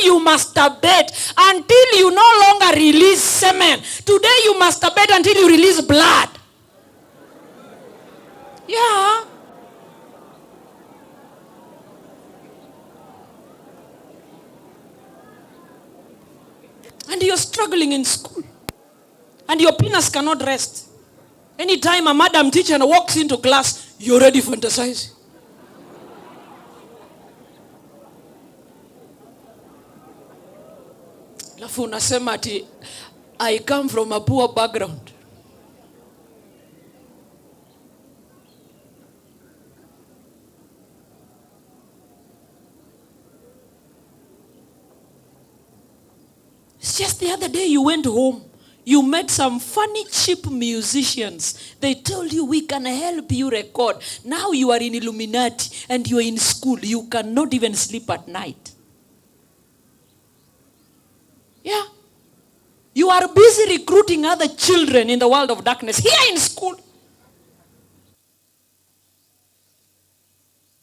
Today you masturbate until you no longer release semen. Today you masturbate until you release blood. Yeah. And you're struggling in school. And your penis cannot rest. Anytime a madam teacher walks into class, you're already fantasizing. Alafu unasema ati, I come from a poor background. It's just the other day you went home. You met some funny cheap musicians. They told you, we can help you record. Now you are in Illuminati and you are in school. You cannot even sleep at night. Yeah. You are busy recruiting other children in the world of darkness here in school.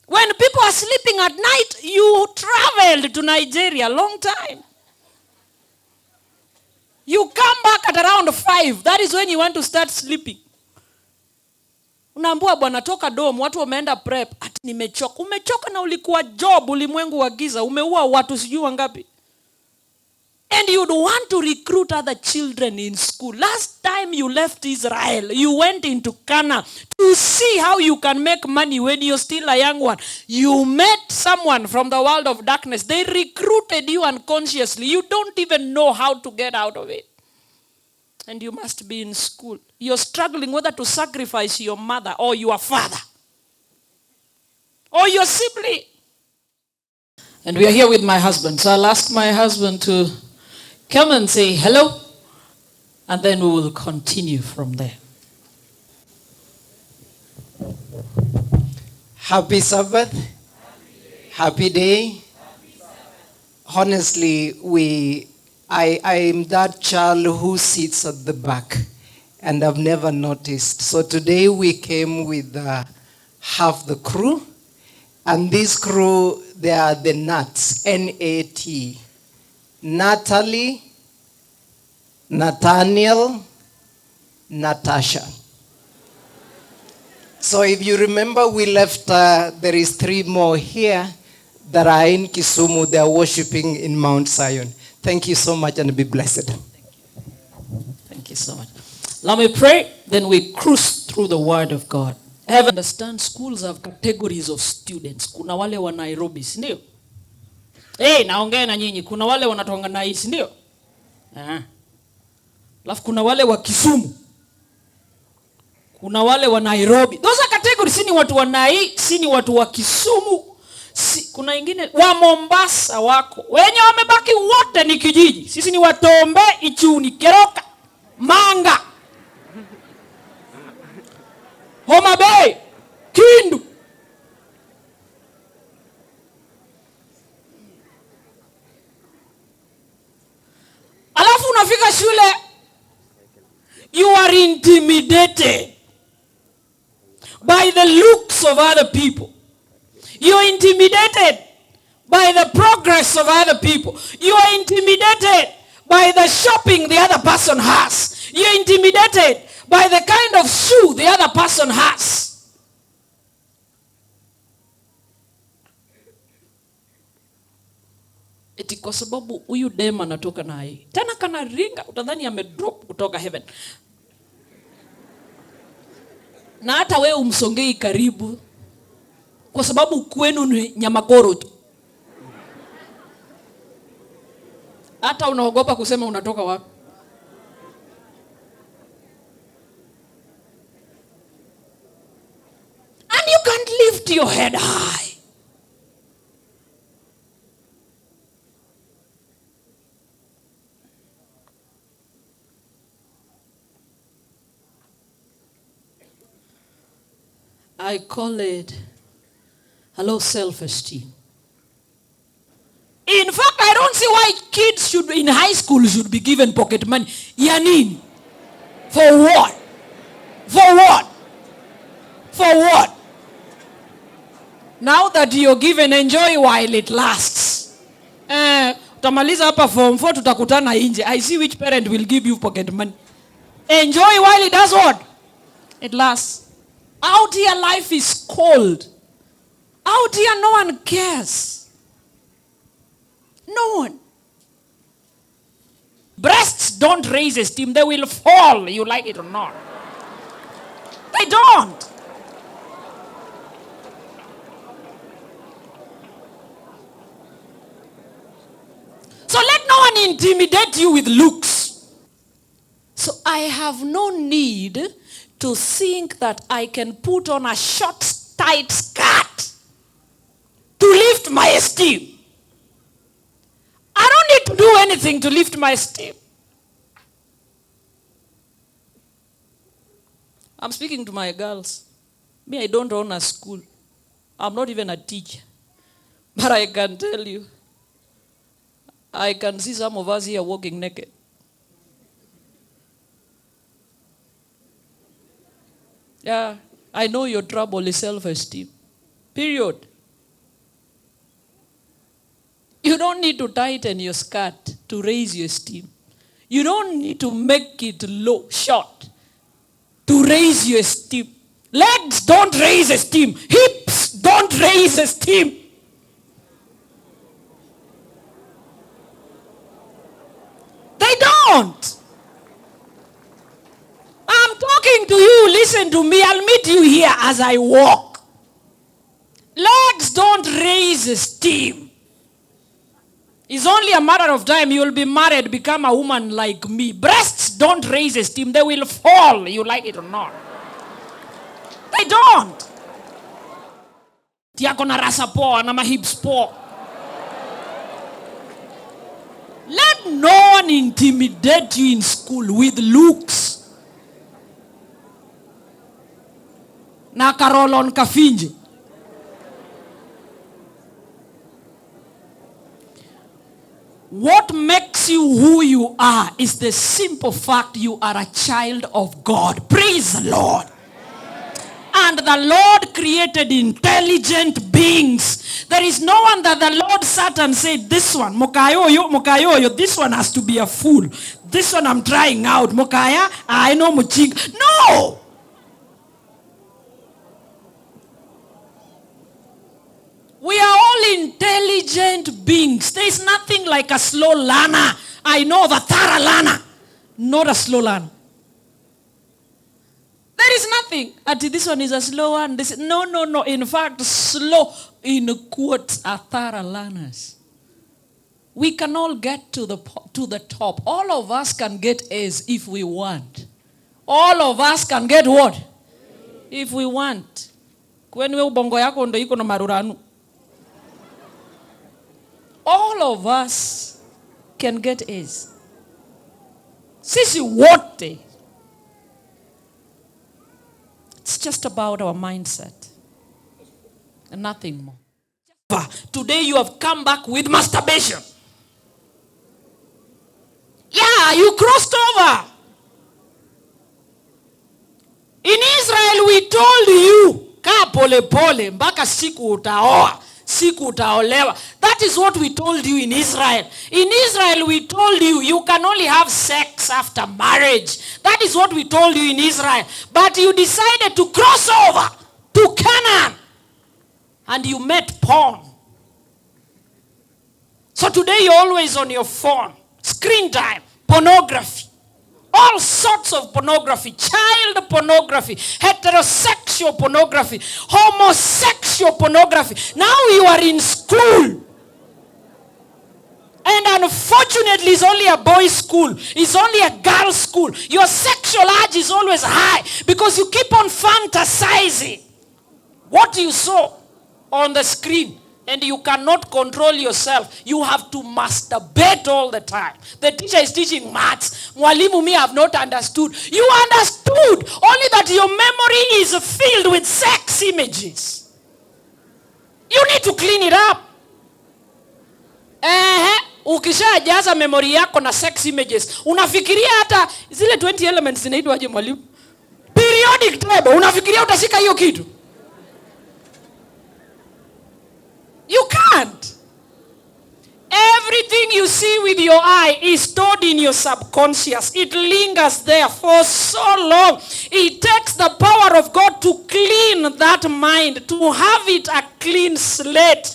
When people are sleeping at night, you traveled to Nigeria a long time. You come back at around 5. That is when you want to start sleeping. Unaambua bwana toka dom, watu wameenda prep. Ati nimechoka. Umechoka na ulikuwa job ulimwengu wa giza. Umeua watu sijui wangapi. And you'd want to recruit other children in school. Last time you left Israel, you went into Canaan to see how you can make money when you're still a young one. You met someone from the world of darkness. They recruited you unconsciously. You don't even know how to get out of it. And you must be in school. You're struggling whether to sacrifice your mother or your father or your sibling. And we are here with my husband. So I'll ask my husband to come and say hello, and then we will continue from there. Happy Sabbath. Happy day. Honestly, I am that child who sits at the back, and I've never noticed. So today we came with half the crew, and this crew, they are the Nats, N-A-T. Natalie, Nathaniel, Natasha. So if you remember, we left, there is 3 more here that are in Kisumu. They are worshiping in Mount Zion. Thank you so much and be blessed. Thank you so much. Let me pray, then we cruise through the word of God. I understand schools have categories of students. Kuna wale wa Nairobi, si ndio? Naongea na nyinyi. Kuna wale wanatoka na hii, si ndio? Alafu kuna wale wa Kisumu. Kuna wale wa Nairobi. Those are categories. Si ni watu wa Nai, si ni watu wa Kisumu. Kuna wengine wa Mombasa wako. Wenye wamebaki wote ni kijiji. Sisi ni Watombe, Ichuni, Keroka, Manga, Homa Bay, Kindu. Alafu unafika shule, you are intimidated by the looks of other people. You are intimidated by the progress of other people. You are intimidated by the shopping the other person has. You are intimidated by the kind of shoe the other person has. Eti kwa sababu huyu dem anatoka na hii. Tena kana ringa utadhani amedrop kutoka heaven. Na hata wewe umsongei karibu kwa sababu kwenu ni Nyamagoro tu. Hata unaogopa kusema unatoka wapi. And you can't lift your head high. I call it low self-esteem. In fact, I don't see why kids should in high school should be given pocket money. Yanin. For what? For what? For what? Now that you're given, enjoy while it lasts. Utamaliza hapa form 4 tutakutana nje. I see which parent will give you pocket money. Enjoy while it does what? It lasts. Out here life is cold. Out here no one cares. No one. Breasts don't raise esteem. They will fall, you like it or not. They don't. So let no one intimidate you with looks. So I have no need to think that I can put on a short, tight skirt to lift my esteem. I don't need to do anything to lift my esteem. I'm speaking to my girls. Me, I don't own a school. I'm not even a teacher. But I can tell you, I can see some of us here walking naked. Yeah, I know your trouble is self-esteem. Period. You don't need to tighten your skirt to raise your esteem. You don't need to make it low, short, to raise your esteem. Legs don't raise esteem. Hips don't raise esteem. They don't. I'm talking to you. Listen to me. I'll meet you here as I walk. Legs don't raise esteem. It's only a matter of time you will be married, become a woman like me. Breasts don't raise esteem. They will fall, you like it or not. They don't. Tiako na rasa poa na mahips poa. Let no one intimidate you in school with looks. Na karolon kafinje. What makes you who you are is the simple fact you are a child of God. Praise the Lord. And the Lord created intelligent beings. There is no one that the Lord sat and said, this one, Mokayoyo, this one has to be a fool. This one I'm trying out. Mokaya, I know Muching. No! We are all intelligent beings. There is nothing like a slow learner. I know the thorough learner, not a slow learner. There is nothing. This one is a slow one. No. In fact, slow in quotes are thorough learners. We can all get to the top. All of us can get A's if we want. All of us can get what? If we want. When we ubongo yako ndo iko na maruranu. All of us can get A's. Sisi wote. It's just about our mindset and nothing more. Today you have come back with masturbation. Yeah, you crossed over. In Israel we told you, kaa pole pole mpaka siku utaoa. Siku utaolewa. That is what we told you in Israel. In Israel we told you, you can only have sex after marriage. That is what we told you in Israel. But you decided to cross over to Canaan. And you met porn. So today you're always on your phone. Screen time. Pornography. All sorts of pornography. Child pornography. Heterosexual pornography. Homosexual pornography. Now you are in school. And unfortunately, it's only a boys' school. It's only a girls' school. Your sexual urge is always high because you keep on fantasizing what you saw on the screen. And you cannot control yourself. You have to masturbate all the time. The teacher is teaching maths. Mwalimu, me have not understood. You understood. Only that your memory is filled with sex images. You need to clean it up. Ukishajaza memory yako na sex images, unafikiria hata zile 20 elements zinaitwa aje mwalimu? Periodic table. Unafikiria utashika hiyo kitu? You can't. Everything Everything you see with your eye is stored in your subconscious. It lingers there for so long. It takes the power of God to clean that mind, to have it a clean slate.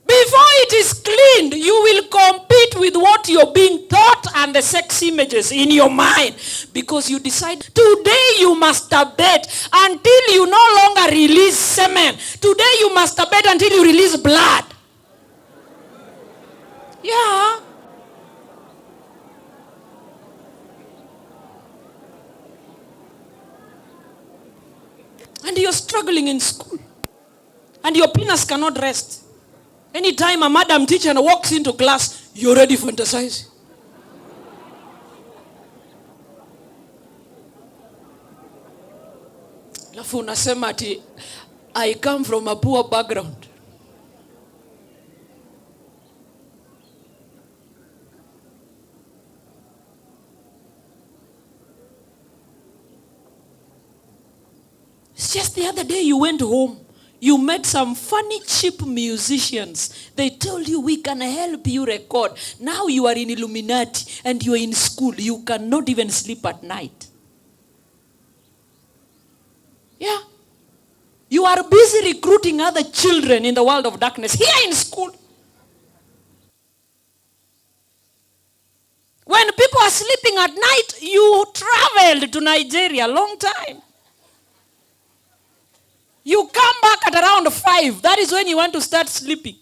Before it is cleaned, you will compete with what you're being taught and the sex images in your mind. Because you decide, today you masturbate until you no longer release semen. Today you masturbate until you release blood. Yeah. And you're struggling in school. And your penis cannot rest. Anytime a madam teacher walks into class, you're already fantasizing. Alafu unasema ati, I come from a poor background. It's just the other day you went home. You met some funny cheap musicians. They told you, we can help you record. Now you are in Illuminati and you are in school. You cannot even sleep at night. Yeah. You are busy recruiting other children in the world of darkness here in school. When people are sleeping at night, you traveled to Nigeria a long time. You come back at around 5. That is when you want to start sleeping.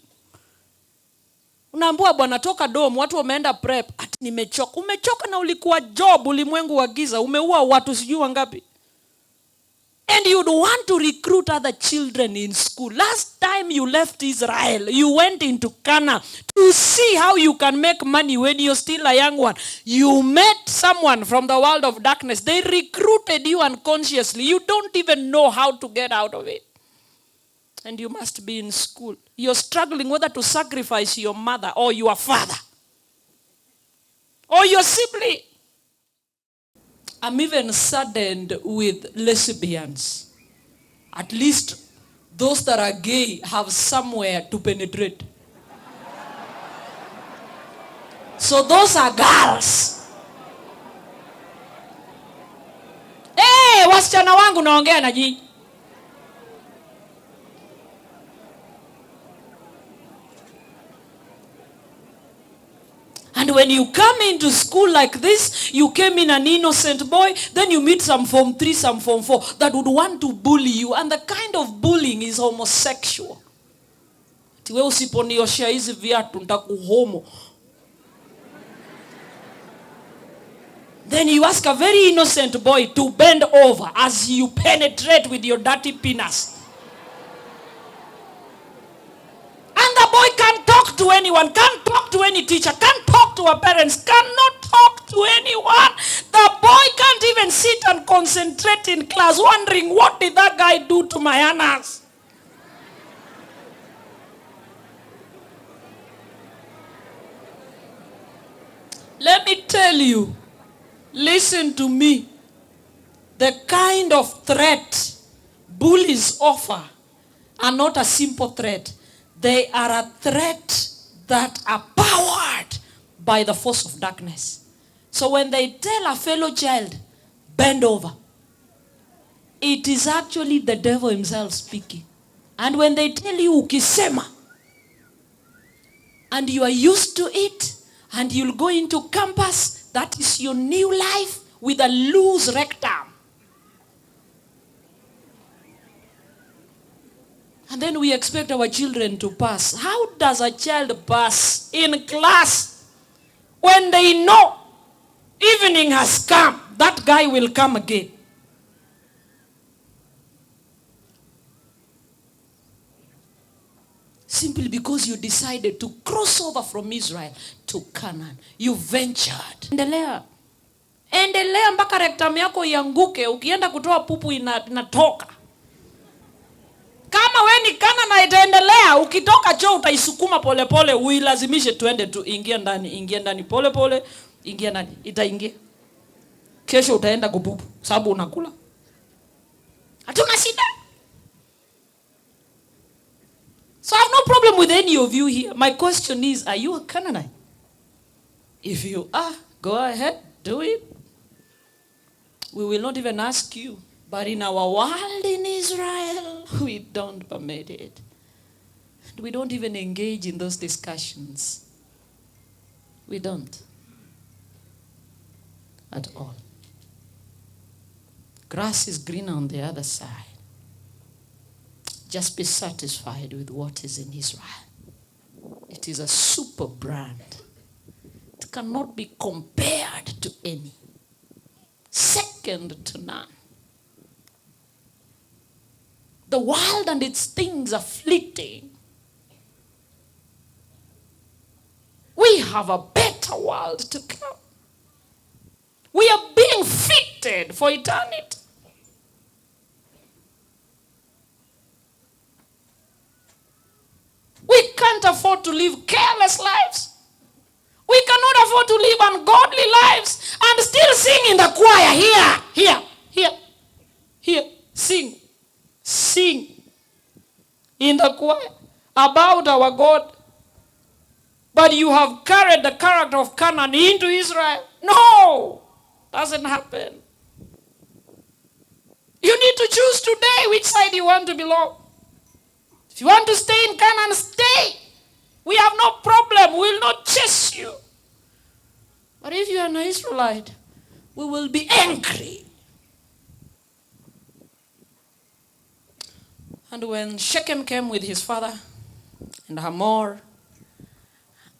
Unaambua bwana toka dom, watu wameenda prep. Ati nimechoka. Umechoka na ulikuwa job ulimwengu wa giza. Umeua watu sijui wangapi. And you'd want to recruit other children in school. Last time you left Israel, you went into Canaan to see how you can make money when you're still a young one. You met someone from the world of darkness. They recruited you unconsciously. You don't even know how to get out of it. And you must be in school. You're struggling whether to sacrifice your mother or your father or your sibling. I'm even saddened with lesbians. At least those that are gay have somewhere to penetrate. So those are girls. Hey, wasichana wangu naongea na nyinyi. And when you come into school like this, you came in an innocent boy, then you meet some form 3, some form 4 that would want to bully you. And the kind of bullying is homosexual. Tiwe usiponioshia hizi viatu nitakuhomo. Then you ask a very innocent boy to bend over as you penetrate with your dirty penis. And the boy can't talk to anyone, can't talk to any teacher, can't talk to her parents, cannot talk to anyone. The boy can't even sit and concentrate in class wondering, what did that guy do to my annas? Let me tell you, listen to me. The kind of threat bullies offer are not a simple threat. They are a threat that are powered by the force of darkness. So when they tell a fellow child, bend over, it is actually the devil himself speaking. And when they tell you ukisema, and you are used to it, and you'll go into campus, that is your new life with a loose rectum. And then we expect our children to pass. How does a child pass in class when they know evening has come, that guy will come again? Simply because you decided to cross over from Israel to Canaan. You ventured. Endelea mpaka rectum yako ianguke, ukienda kutoa pupu inatoka. Kama we ni kana na itaendelea, ukitoka choo utaisukuma pole pole, uilazimishe tuende tu, ingia ndani pole pole, ingia ndani, itaingia. Kesho utaenda kupupu sababu unakula. Hatuna shida. So I have no problem with any of you here. My question is, are you a Canaanite? If you are, go ahead, do it. We will not even ask you. But in our world in Israel, we don't permit it. We don't even engage in those discussions. We don't. At all. Grass is greener on the other side. Just be satisfied with what is in Israel. It is a super brand. It cannot be compared to any. Second to none. The world and its things are fleeting. We have a better world to come. We are being fitted for eternity. We can't afford to live careless lives. We cannot afford to live ungodly lives and still sing in the choir. Here. Sing in the choir about our God. But you have carried the character of Canaan into Israel. No, doesn't happen. You need to choose today which side you want to belong. If you want to stay in Canaan, stay. We have no problem. We will not chase you. But if you are an Israelite, we will be angry. And when Shechem came with his father and Hamor,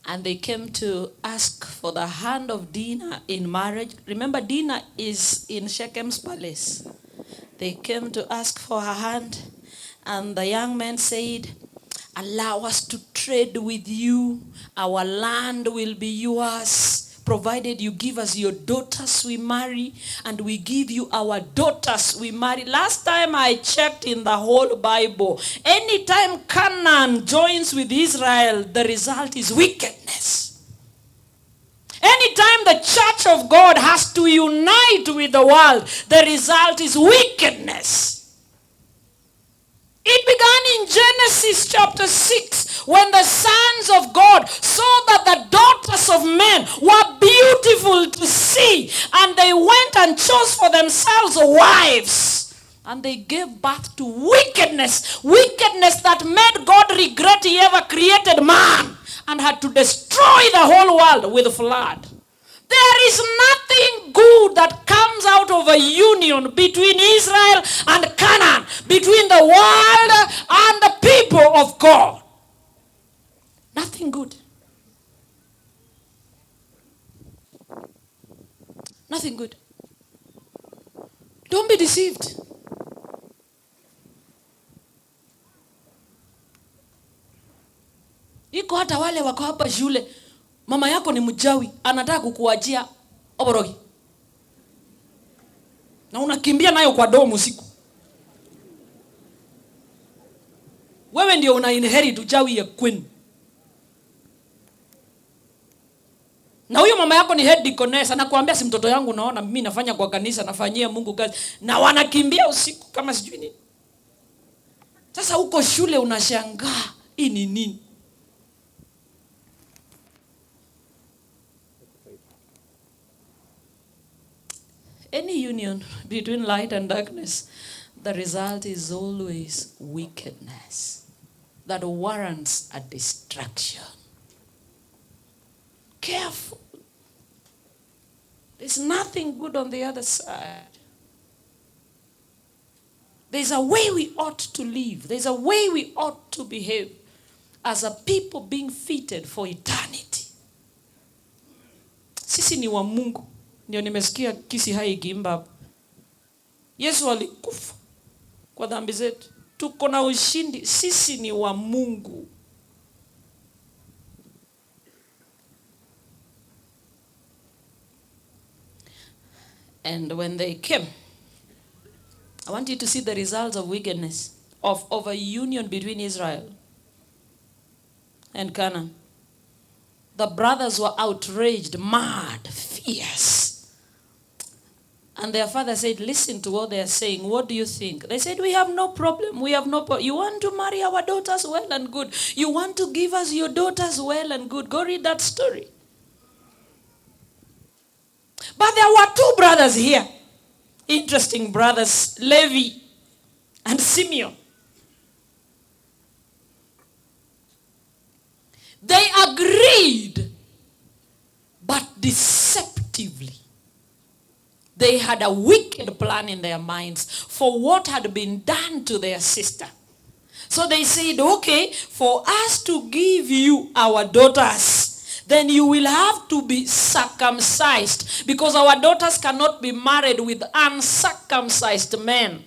and they came to ask for the hand of Dinah in marriage. Remember, Dinah is in Shechem's palace. They came to ask for her hand. And the young man said, allow us to trade with you. Our land will be yours, provided you give us your daughters we marry, and we give you our daughters we marry. Last time I checked in the whole Bible, anytime Canaan joins with Israel, the result is wickedness. Anytime the church of God has to unite with the world, the result is wickedness. It began in Genesis chapter 6 when the sons of God saw that the daughters of men were beautiful to see, and they went and chose for themselves wives, and they gave birth to wickedness that made God regret he ever created man and had to destroy the whole world with flood. There is nothing good that comes out of a union between Israel and Canaan, between the world and the people of God. Nothing good. Nothing good. Don't be deceived. Iko hata wale wako hapa shule, mama yako ni mjawi, anataka kukuachia oborogi, na unakimbia nayo kwa domu usiku. Wewe ndio una inherit ujawi ya kwenu. Na huyo mama yako ni head deaconess, anakuambia si mtoto yangu, naona mimi nafanya kwa kanisa, nafanyia Mungu kazi, na wanakimbia usiku kama sijui nini. Sasa uko shule unashangaa hii ni nini? Any union between light and darkness, the result is always wickedness that warrants a destruction. Careful. There's nothing good on the other side. There's a way we ought to live. There's a way we ought to behave as a people being fitted for eternity. Sisi ni wa Mungu. Ndio nimesikia kisi hai gimba. Yesu alikufa kwa dhambi zetu. Tuko na ushindi. Sisi ni wa Mungu. And when they came, I want you to see the results of wickedness, of a union between Israel and Canaan. The brothers were outraged, mad, fierce. And their father said, listen to what they are saying. What do you think? They said, we have no problem. We have no problem. You want to marry our daughters? Well and good. You want to give us your daughters? Well and good. Go read that story. But there were two brothers here. Interesting brothers, Levi and Simeon. They agreed, but deceptively. They had a wicked plan in their minds for what had been done to their sister. So they said, okay, for us to give you our daughters, then you will have to be circumcised, because our daughters cannot be married with uncircumcised men.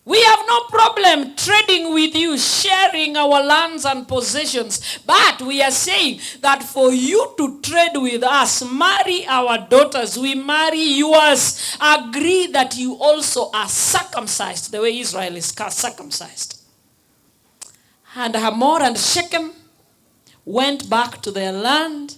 We have no problem trading with you, sharing our lands and possessions. But we are saying that for you to trade with us, marry our daughters, we marry yours. Agree that you also are circumcised, the way Israel is circumcised. And Hamor and Shechem went back to their land,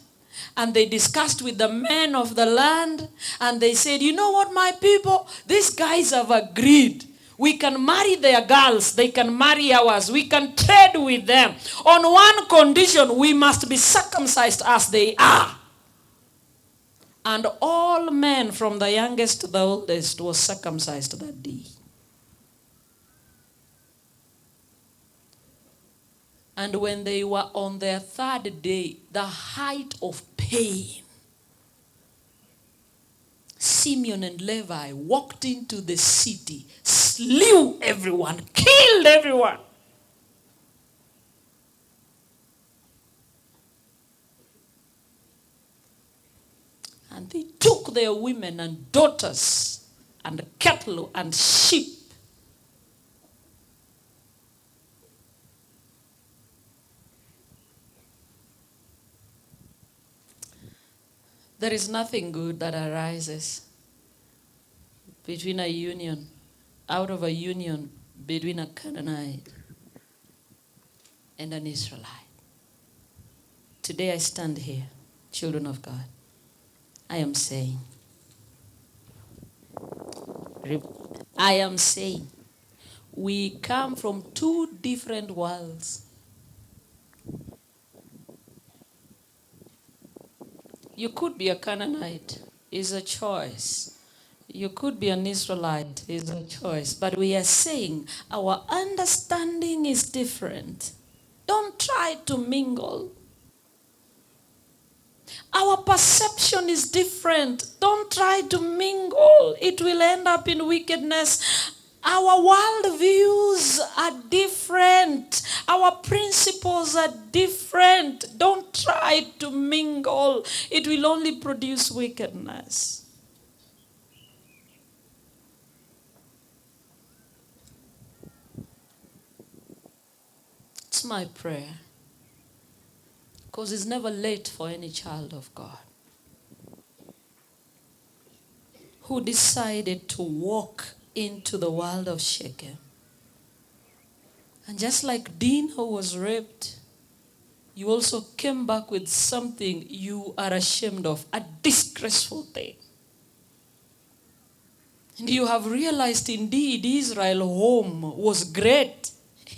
and they discussed with the men of the land, and they said, you know what, my people, these guys have agreed. We can marry their girls. They can marry ours. We can trade with them. On one condition, we must be circumcised as they are. And all men from the youngest to the oldest was circumcised that day. And when they were on their third day, the height of pain, Simeon and Levi walked into the city, slew everyone, killed everyone. And they took their women and daughters and cattle and sheep. There is nothing good that arises between a union, out of a union between a Canaanite and an Israelite. Today I stand here, children of God. I am saying, we come from two different worlds. You could be a Canaanite, is a choice. You could be an Israelite, is a choice. But we are saying our understanding is different. Don't try to mingle. Our perception is different. Don't try to mingle. It will end up in wickedness. Our worldviews are different. Our principles are different. Don't try to mingle. It will only produce wickedness. It's my prayer. Because it's never late for any child of God who decided to walk into the world of Shechem. And just like Dinah was raped, you also came back with something you are ashamed of, a disgraceful thing. And you have realized indeed Israel home was great.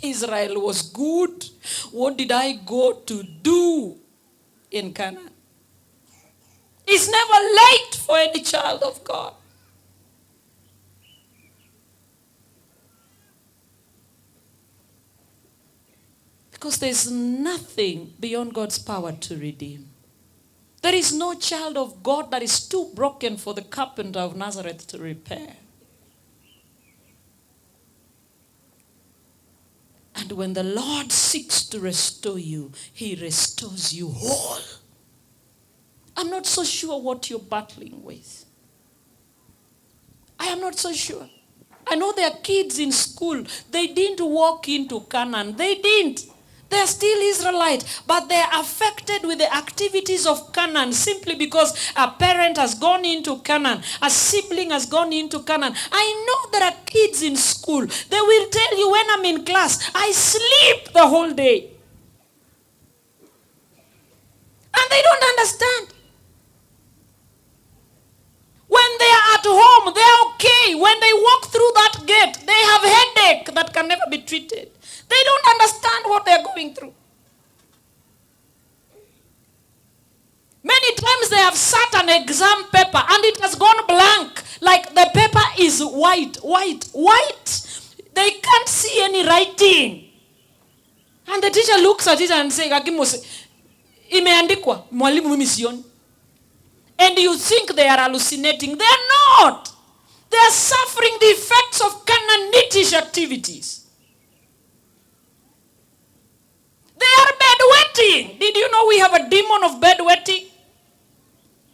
Israel was good. What did I go to do in Canaan? It's never late for any child of God. Because there's nothing beyond God's power to redeem. There is no child of God that is too broken for the carpenter of Nazareth to repair. And when the Lord seeks to restore you, He restores you whole. I'm not so sure what you're battling with. I am not so sure. I know there are kids in school. They didn't walk into Canaan. They didn't. They're still Israelite, but they're affected with the activities of Canaan simply because a parent has gone into Canaan, a sibling has gone into Canaan. I know there are kids in school. They will tell you, when I'm in class, I sleep the whole day. And they don't understand. When they are at I have headache that can never be treated. They don't understand what they're going through. Many times they have sat an exam paper and it has gone blank. Like the paper is white. They can't see any writing. And the teacher looks at it and says, imeandikwa, mwalimu mimi sioni. And you think they are hallucinating. They are not. They are suffering the effects of Canaanitish activities. They are bedwetting. Did you know we have a demon of bedwetting?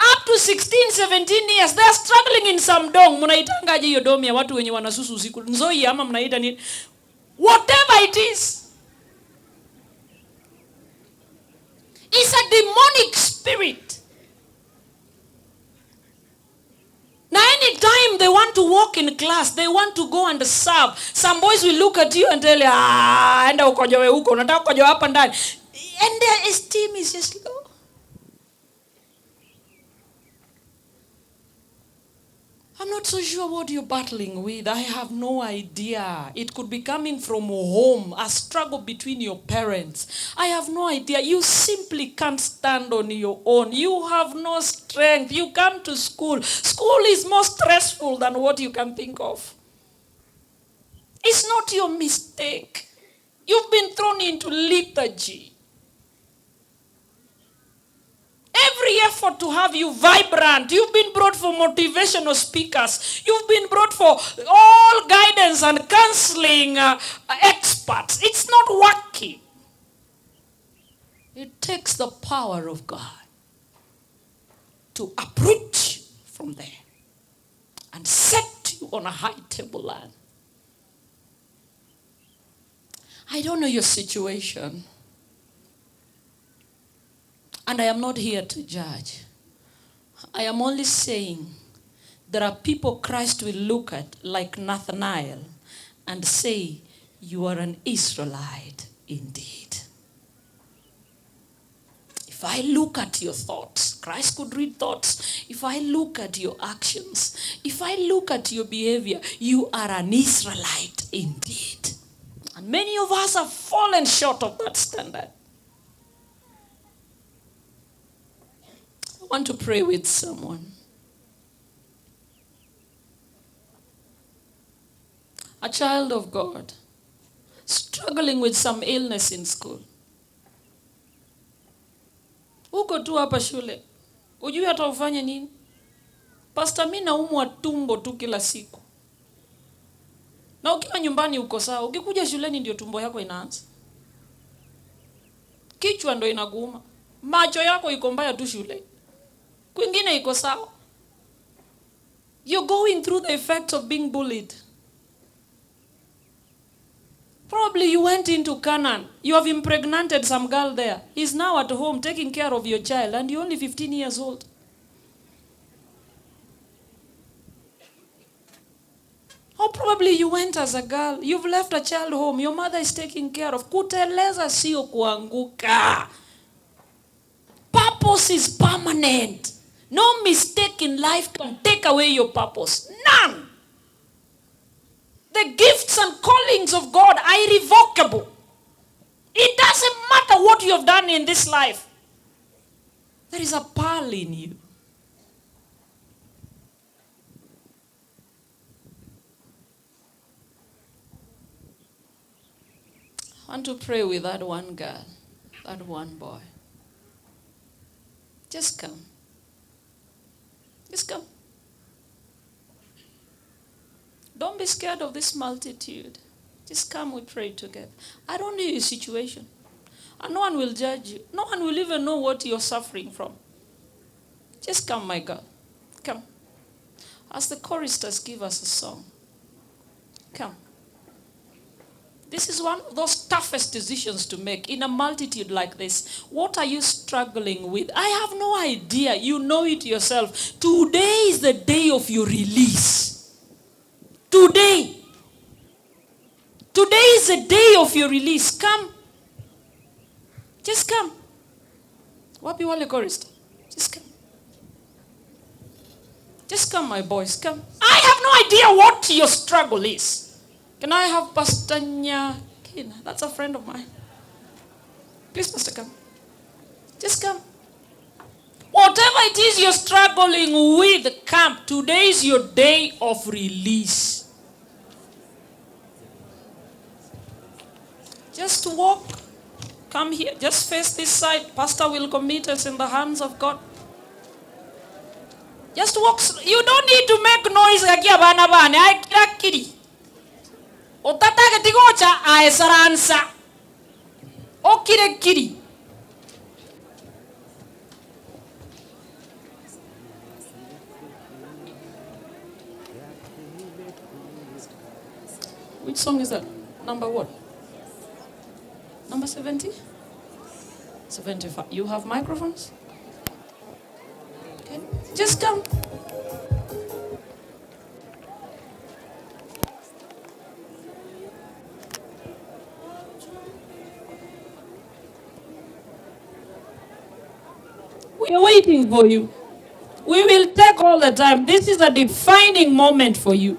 Up to 16, 17 years, they are struggling in some dong. Mnaitangaje hiyo dom ya watu wenye wanasusu usiku? Nzoi ama mnaita nini? Whatever it is. It's a demonic spirit. Now anytime they want to walk in class, they want to go and serve. Some boys will look at you and tell you, enda ukojoe huko, unataka ukojoe hapa ndani. And their esteem is just low. I'm not so sure what you're battling with. I have no idea. It could be coming from home, a struggle between your parents. I have no idea. You simply can't stand on your own. You have no strength. You come to school. School is more stressful than what you can think of. It's not your mistake. You've been thrown into lethargy. Every effort to have you vibrant. You've been brought for motivational speakers. You've been brought for all guidance and counseling experts. It's not working. It takes the power of God to uproot you from there and set you on a high table land. I don't know your situation. And I am not here to judge. I am only saying there are people Christ will look at like Nathanael and say, you are an Israelite indeed. If I look at your thoughts, Christ could read thoughts. If I look at your actions, if I look at your behavior, you are an Israelite indeed. And many of us have fallen short of that standard. I want to pray with someone. A child of God, struggling with some illness in school. Uko tu hapa shule. Ujui hata ufanye nini? Pastor, mimi naumwa tumbo tu kila siku. Na ukiwa nyumbani uko sawa. Ukikuja shuleni ndio tumbo yako inaanza. Kichwa ndio inakuuma. Macho yako iko mbaya tu shule. Kwingine iko sawa. You're going through the effects of being bullied. Probably you went into Canaan. You have impregnated some girl there. He's now at home taking care of your child and you're only 15 years old. Or probably you went as a girl. You've left a child home. Your mother is taking care of. Kuteleza sio kuanguka. Purpose is permanent. No mistake in life can take away your purpose. None. The gifts and callings of God are irrevocable. It doesn't matter what you have done in this life. There is a pearl in you. I want to pray with that one girl, that one boy. Just come. Just come. Don't be scared of this multitude. Just come, we pray together. I don't know your situation. And no one will judge you. No one will even know what you're suffering from. Just come, my girl. Come. As the choristers give us a song. Come. This is one of those toughest decisions to make in a multitude like this. What are you struggling with? I have no idea. You know it yourself. Today is the day of your release. Today. Today is the day of your release. Come. Just come. Wapi wale chorist? Just come. Just come, my boys. Come. I have no idea what your struggle is. Can I have Pastor Nyakina? That's a friend of mine. Please, Pastor, come. Just come. Whatever it is you're struggling with, come. Today is your day of release. Just walk. Come here. Just face this side. Pastor will commit us in the hands of God. Just walk. You don't need to make noise. I kiri. Otataka tigocha aesaransa. Okire kiri. Which song is that? Number what? Number 70? 75. You have microphones? Okay. Just come. We are waiting for you. We will take all the time. This is a defining moment for you.